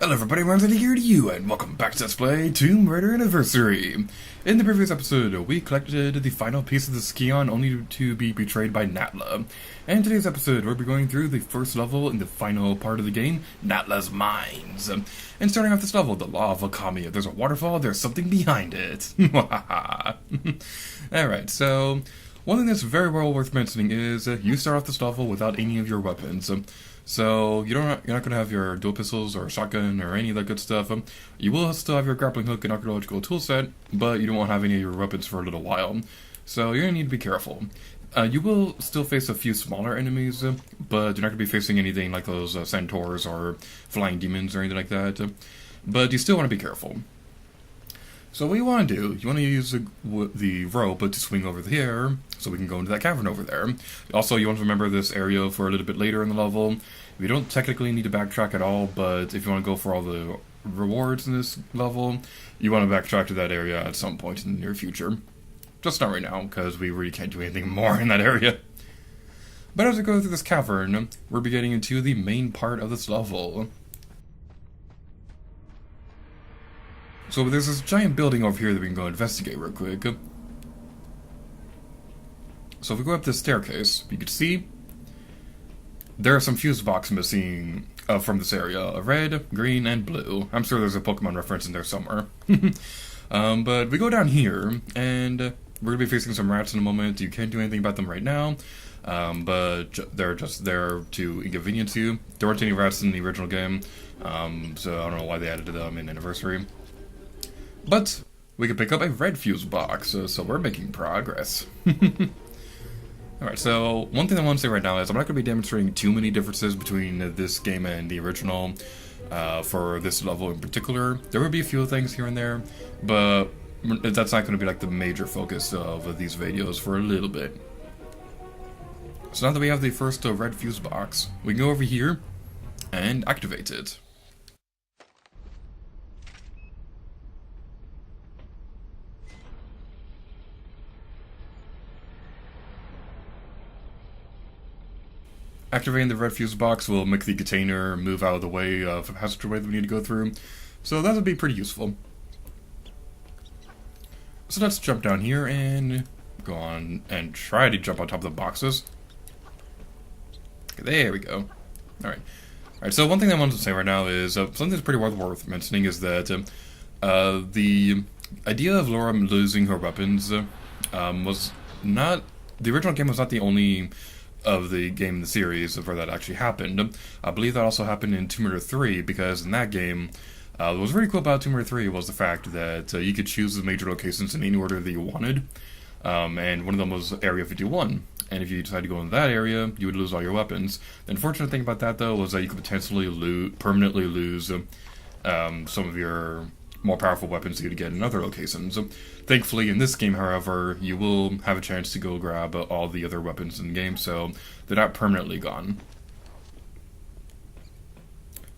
Hello everybody, Ramsey here to you, and welcome back to Let's Play Tomb Raider Anniversary. In the previous episode, we collected the final piece of the Scion only to be betrayed by Natla. And in today's episode, we'll be going through the first level in the final part of the game, Natla's Mines. And starting off this level, the Lava Kami. If there's a waterfall, there's something behind it. Alright, so one thing that's very well worth mentioning is you start off this level without any of your weapons. So you're not going to have your dual pistols or shotgun or any of that good stuff. You will still have your grappling hook and archaeological tool set, but you don't have any of your weapons for a little while. So you're going to need to be careful. You will still face a few smaller enemies, but you're not going to be facing anything like those centaurs or flying demons or anything like that. But you still want to be careful. So what you want to do, you want to use the rope to swing over here, so we can go into that cavern over there. Also, you want to remember this area for a little bit later in the level. You don't technically need to backtrack at all, but if you want to go for all the rewards in this level, you want to backtrack to that area at some point in the near future. Just not right now, because we really can't do anything more in that area. But as we go through this cavern, we'll be getting into the main part of this level. So there's this giant building over here that we can go investigate real quick. So if we go up this staircase, you can see there are some fuse boxes missing from this area. Red, green, and blue. I'm sure there's a Pokemon reference in there somewhere. But we go down here, and we're going to be facing some rats in a moment. You can't do anything about them right now, but they're just there to inconvenience you. There weren't any rats in the original game, so I don't know why they added them in Anniversary. But we can pick up a red fuse box, so we're making progress. Alright, so one thing I want to say right now is I'm not going to be demonstrating too many differences between this game and the original for this level in particular. There will be a few things here and there, but that's not going to be like the major focus of these videos for a little bit. So now that we have the first red fuse box, we can go over here and activate it. Activating the red fuse box will make the container move out of the way of a passageway that we need to go through, so that would be pretty useful. So let's jump down here and go on and try to jump on top of the boxes. There we go. Alright, so one thing I wanted to say right now is something that's pretty worth mentioning is that the idea of Laura losing her weapons was not... The original game was not the only of the game in the series where that actually happened. I believe that also happened in Tomb Raider 3, because in that game, what was really cool about Tomb Raider 3 was the fact that you could choose the major locations in any order that you wanted, and one of them was Area 51. And if you decided to go in that area, you would lose all your weapons. The unfortunate thing about that, though, was that you could potentially permanently lose some of your more powerful weapons you could get in other locations. Thankfully, in this game, however, you will have a chance to go grab all the other weapons in the game, so they're not permanently gone.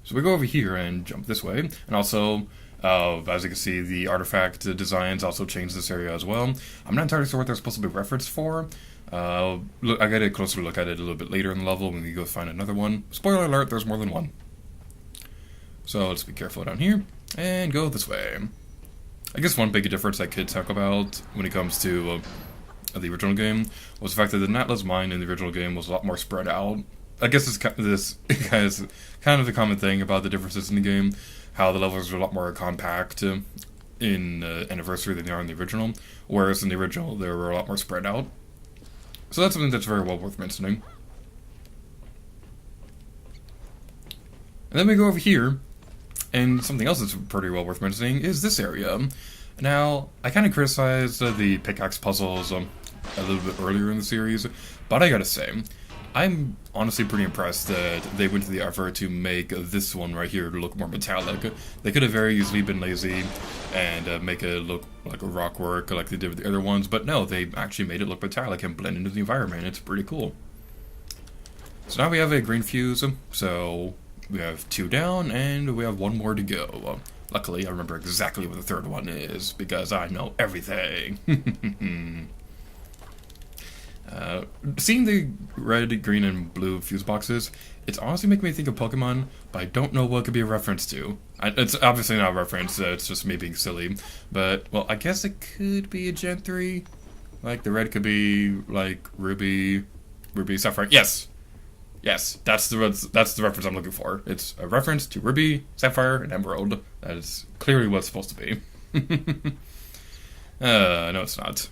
So we go over here and jump this way, and also, as you can see, the artifact designs also change this area as well. I'm not entirely sure what they're supposed to be referenced for. Look, I got a closer look at it a little bit later in the level when we go find another one. Spoiler alert, there's more than one. So let's be careful down here, and go this way. I guess one big difference I could talk about when it comes to the original game was the fact that the Natla's mine in the original game was a lot more spread out. I guess this is kind of the common thing about the differences in the game, how the levels are a lot more compact in Anniversary than they are in the original, whereas in the original they were a lot more spread out. So that's something that's very well worth mentioning. And then we go over here, and something else that's pretty well worth mentioning is this area. Now, I kind of criticized the pickaxe puzzles a little bit earlier in the series, but I gotta say, I'm honestly pretty impressed that they went to the effort to make this one right here look more metallic. They could have very easily been lazy and make it look like a rock work like they did with the other ones, but no, they actually made it look metallic and blend into the environment. It's pretty cool. So now we have a green fuse, so we have 2 down, and we have 1 more to go. Luckily, I remember exactly what the third one is, because I know everything. Seeing the red, green, and blue fuse boxes, it's honestly making me think of Pokemon, but I don't know what it could be a reference to. It's obviously not a reference, it's just me being silly. But, well, I guess it could be a Gen 3. Like, the red could be, like, Ruby, Sapphire. Yes! Yes, that's the reference I'm looking for. It's a reference to Ruby, Sapphire, and Emerald. That is clearly what it's supposed to be. No, it's not.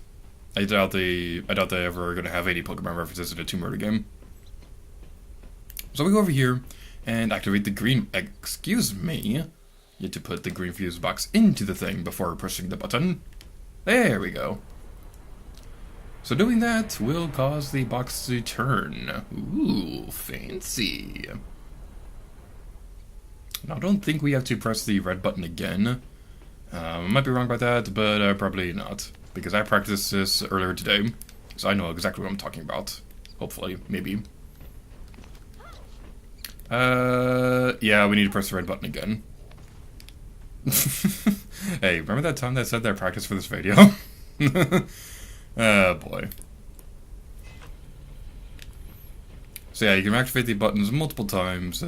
I doubt they ever are gonna have any Pokemon references in a Tomb Raider game. So we go over here and activate the green. Excuse me. You have to put the green fuse box into the thing before pushing the button. There we go. So doing that will cause the box to turn. Ooh, fancy. Now, I don't think we have to press the red button again. I might be wrong about that, but probably not. Because I practiced this earlier today, so I know exactly what I'm talking about. Hopefully, maybe. Yeah, we need to press the red button again. Hey, remember that time that I said that I practiced for this video? Oh boy. So yeah, you can activate the buttons multiple times,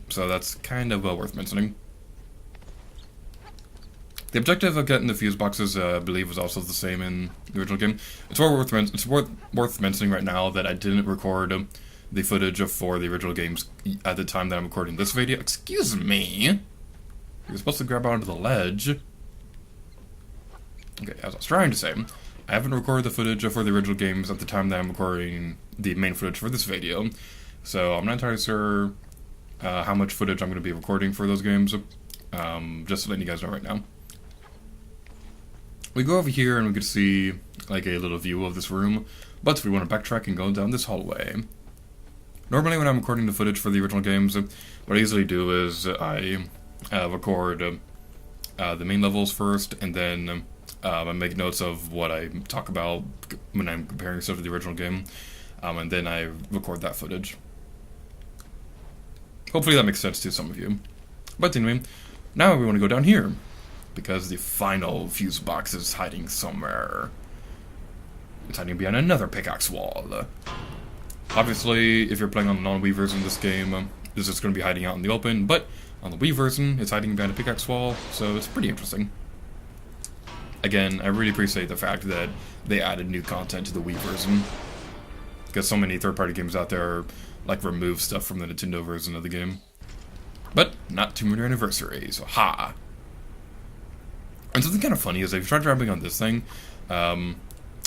so that's kind of worth mentioning. The objective of getting the fuse boxes, I believe, was also the same in the original game. It's worth mentioning right now that I didn't record the footage for the original games at the time that I'm recording this video. Excuse me! You're supposed to grab onto the ledge. Okay, as I was trying to say, I haven't recorded the footage for the original games at the time that I'm recording the main footage for this video. So I'm not entirely sure how much footage I'm going to be recording for those games. Just letting you guys know right now. We go over here and we can see like a little view of this room, but we want to backtrack and go down this hallway. Normally when I'm recording the footage for the original games, what I usually do is I record the main levels first, and then I make notes of what I talk about when I'm comparing stuff to the original game, and then I record that footage. Hopefully that makes sense to some of you. But anyway, now we want to go down here, because the final fuse box is hiding somewhere. It's hiding behind another pickaxe wall. Obviously, if you're playing on the non-Wii version of this game, this is going to be hiding out in the open, but on the Wii version, it's hiding behind a pickaxe wall, so it's pretty interesting. Again, I really appreciate the fact that they added new content to the Wii version, because so many third-party games out there like remove stuff from the Nintendo version of the game. But not Tomb Raider Anniversary, so ha! And something kind of funny is if you try jumping on this thing, okay,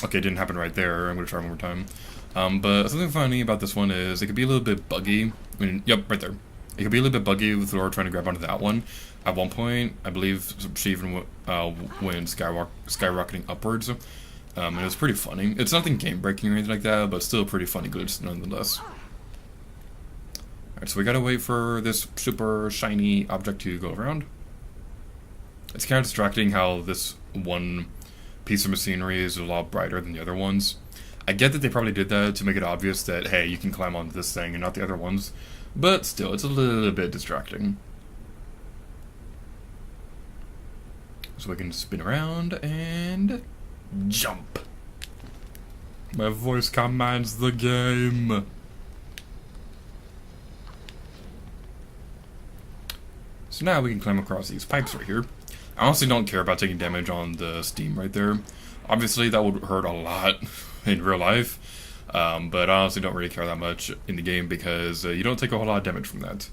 it didn't happen right there, I'm going to try one more time. But something funny about this one is it could be a little bit buggy. I mean, yep, right there. It could be a little bit buggy with Laura trying to grab onto that one. At one point, I believe she even went skyrocketing upwards. And it was pretty funny. It's nothing game-breaking or anything like that, but still a pretty funny glitch nonetheless. Alright, so we gotta wait for this super shiny object to go around. It's kind of distracting how this one piece of machinery is a lot brighter than the other ones. I get that they probably did that to make it obvious that, hey, you can climb onto this thing and not the other ones, but still, it's a little bit distracting. So we can spin around and jump. My voice commands the game. So now we can climb across these pipes right here. I honestly don't care about taking damage on the steam right there. Obviously, that would hurt a lot in real life, but I honestly don't really care that much in the game because you don't take a whole lot of damage from that.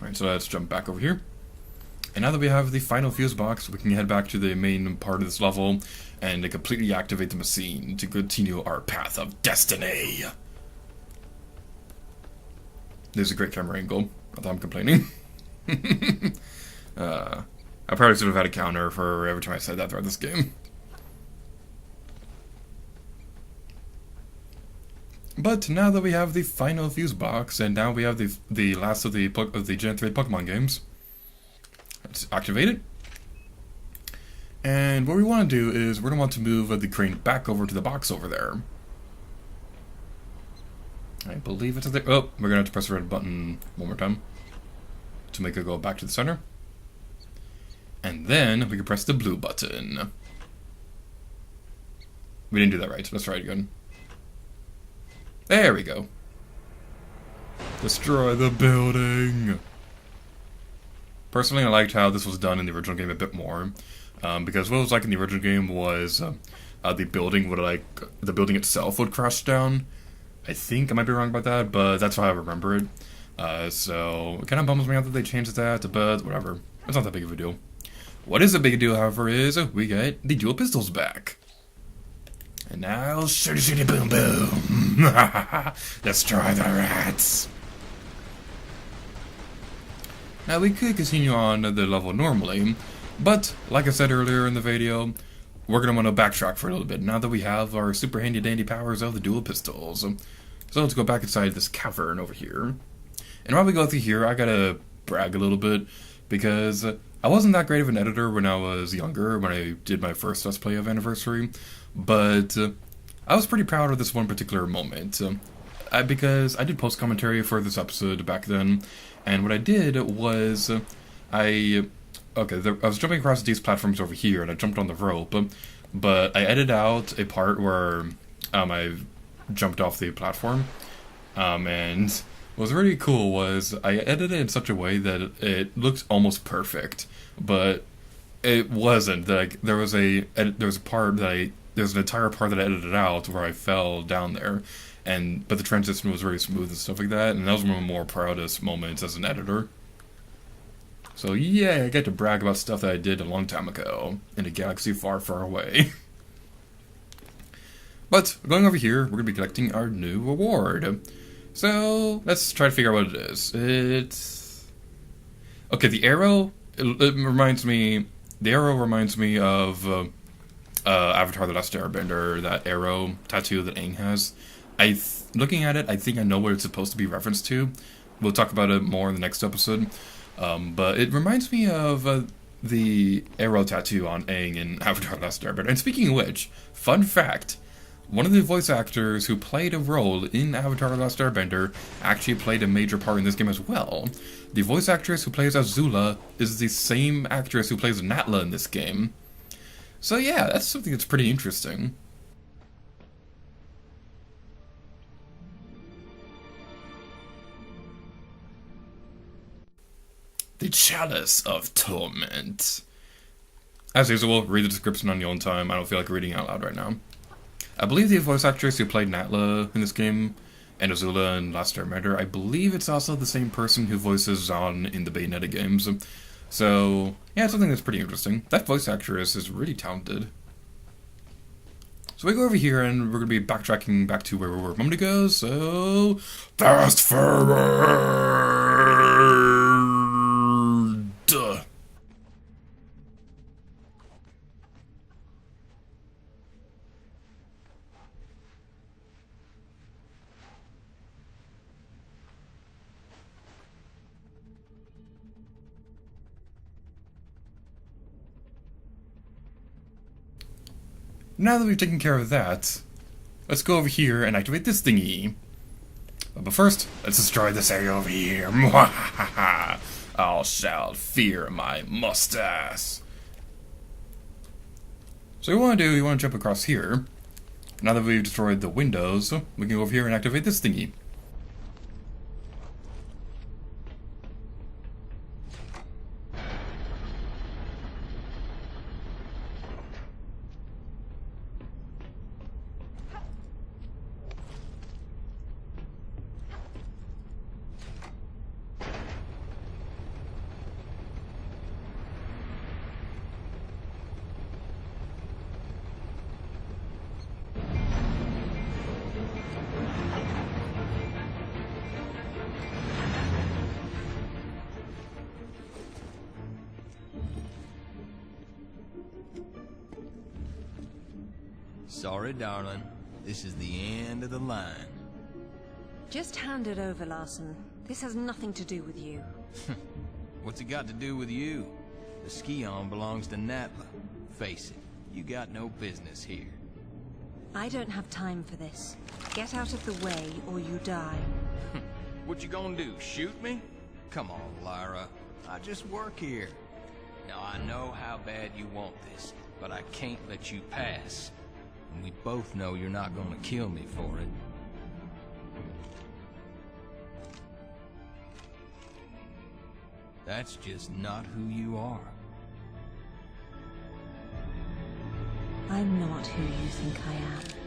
Alright, so let's jump back over here. And now that we have the final fuse box, we can head back to the main part of this level and completely activate the machine to continue our path of destiny. There's a great camera angle. Not that I'm complaining. I probably should have had a counter for every time I said that throughout this game. But now that we have the final fuse box, and now we have the last of the Gen 3 Pokemon games, let's activate it. And what we want to do is we're going to want to move the crane back over to the box over there. I believe it's there. Oh, we're going to have to press the red button one more time to make it go back to the center. And then we can press the blue button. We didn't do that right. Let's try it again. There we go. Destroy the building. Personally, I liked how this was done in the original game a bit more, because what it was like in the original game was the building itself would crash down. I think I might be wrong about that, but that's how I remember it. So it kind of bums me out that they changed that, but whatever. It's not that big of a deal. What is a big deal, however, is we get the dual pistols back. And now, shooty shooty boom boom. Destroy the rats. Now we could continue on the level normally, but like I said earlier in the video, we're going to want to backtrack for a little bit now that we have our super handy dandy powers of the dual pistols. So let's go back inside this cavern over here. And while we go through here, I gotta brag a little bit, because I wasn't that great of an editor when I was younger, when I did my first Let's Play of Anniversary, but I was pretty proud of this one particular moment, because I did post commentary for this episode back then, and what I did was, I was jumping across these platforms over here, and I jumped on the rope, but I edited out a part where I jumped off the platform, and what was really cool was I edited it in such a way that it looked almost perfect, but it wasn't. Like there was an entire part that I edited out where I fell down there, but the transition was very smooth and stuff like that, and that was one of my more proudest moments as an editor. So yeah, I get to brag about stuff that I did a long time ago in a galaxy far, far away. But going over here, we're going to be collecting our new reward. So let's try to figure out what it is. It's okay. The arrow reminds me of Avatar: The Last Airbender. That arrow tattoo that Aang has. Looking at it, I think I know what it's supposed to be referenced to. We'll talk about it more in the next episode. But it reminds me of the arrow tattoo on Aang in Avatar: The Last Airbender. And speaking of which, fun fact. One of the voice actors who played a role in Avatar: The Last Airbender actually played a major part in this game as well. The voice actress who plays Azula is the same actress who plays Natla in this game. So yeah, that's something that's pretty interesting. The Chalice of Torment. As usual, read the description on your own time. I don't feel like reading out loud right now. I believe the voice actress who played Natla in this game, and Azula in Last Airbender, I believe it's also the same person who voices Scion in the Bayonetta games. So, yeah, it's something that's pretty interesting. That voice actress is really talented. So we go over here, and we're going to be backtracking back to where we were a moment ago, so... Fast forward! Now that we've taken care of that, let's go over here and activate this thingy. But first, let's destroy this area over here. All shall fear my mustache. So what we want to do, we want to jump across here. Now that we've destroyed the windows, we can go over here and activate this thingy. Sorry, darling. This is the end of the line. Just hand it over, Larson. This has nothing to do with you. What's it got to do with you? The Scion belongs to Natla. Face it, you got no business here. I don't have time for this. Get out of the way, or you die. What you gonna do, shoot me? Come on, Lyra. I just work here. Now, I know how bad you want this, but I can't let you pass. And we both know you're not gonna kill me for it. That's just not who you are. I'm not who you think I am.